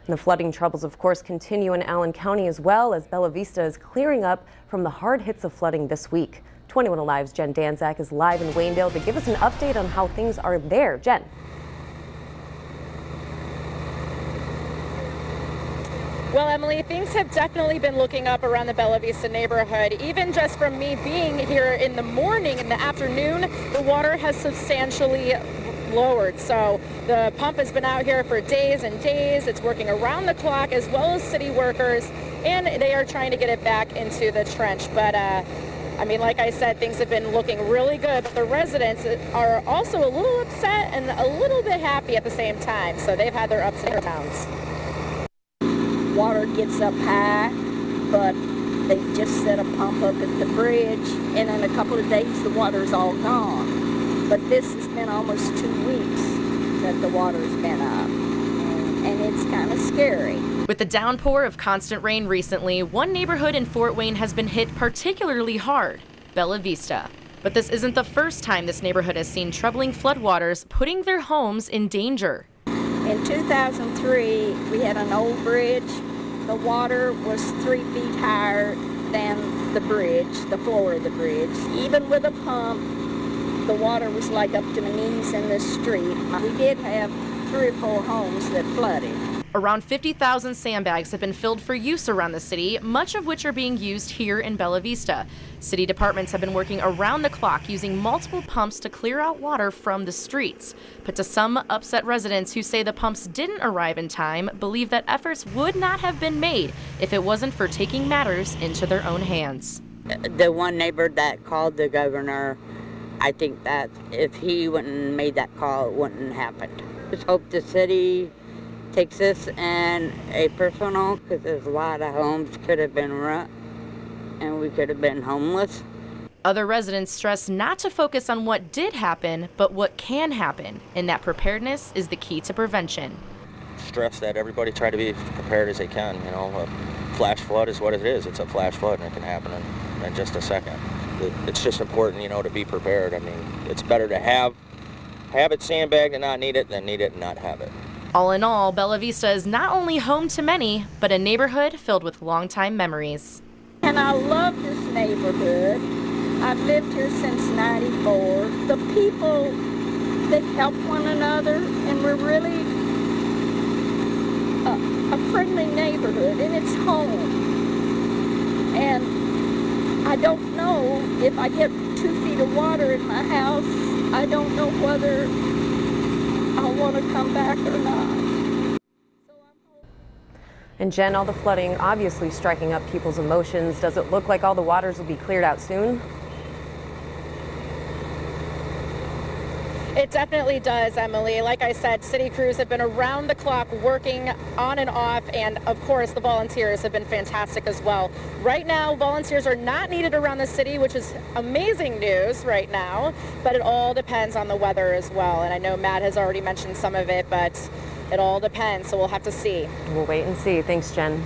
And the flooding troubles, of course, continue in Allen County as well, as Bella Vista is clearing up from the hard hits of flooding this week. 21Alive's Jen Danczak is live in Waynedale to give us an update on how things are there. Jen. Well, Emily, things have definitely been looking up around the Bella Vista neighborhood. Even just from me being here in the morning and the afternoon, the water has substantially lowered. So the pump has been out here for days and days. It's working around the clock, as well as city workers, and they are trying to get it back into the trench. But I mean, like I said, things have been looking really good, but the residents are also a little upset and a little bit happy at the same time. So they've had their ups and downs. Water gets up high, but they just set a pump up at the bridge, and in a couple of days the water's all gone. But this has been almost 2 weeks that the water's been up, and it's kind of scary. With the downpour of constant rain recently, one neighborhood in Fort Wayne has been hit particularly hard, Bella Vista. But this isn't the first time this neighborhood has seen troubling floodwaters putting their homes in danger. In 2003, we had an old bridge. The water was 3 feet higher than the bridge, the floor of the bridge. Even with a pump, the water was like up to my knees in the street. We did have 3 or 4 homes that flooded. Around 50,000 sandbags have been filled for use around the city, much of which are being used here in Bella Vista. City departments have been working around the clock using multiple pumps to clear out water from the streets. But to some upset residents who say the pumps didn't arrive in time, believe that efforts would not have been made if it wasn't for taking matters into their own hands. The one neighbor that called the governor, I think that if he wouldn't made that call, it wouldn't have happened. Just hope the city takes this and a personal, because there's a lot of homes could have been run and we could have been homeless. Other residents stress not to focus on what did happen, but what can happen, and that preparedness is the key to prevention. Stress that everybody try to be prepared as they can. You know, a flash flood is what it is. It's a flash flood, and it can happen in just a second. It's just important, you know, to be prepared. I mean, it's better to have it sandbagged and not need it than need it and not have it. All in all, Bella Vista is not only home to many, but a neighborhood filled with longtime memories. And I love this neighborhood. I've lived here since '94. The people, they help one another, and we're really a friendly neighborhood, and it's home. And I don't know if I get 2 feet of water in my house, I don't know whether I'll want to come back or not. And Jen, all the flooding obviously striking up people's emotions. Does it look like all the waters will be cleared out soon? It definitely does, Emily. Like I said, city crews have been around the clock working on and off, and of course the volunteers have been fantastic as well. Right now, volunteers are not needed around the city, which is amazing news right now, but it all depends on the weather as well. And I know Matt has already mentioned some of it, but it all depends, so we'll have to see. We'll wait and see. Thanks, Jen.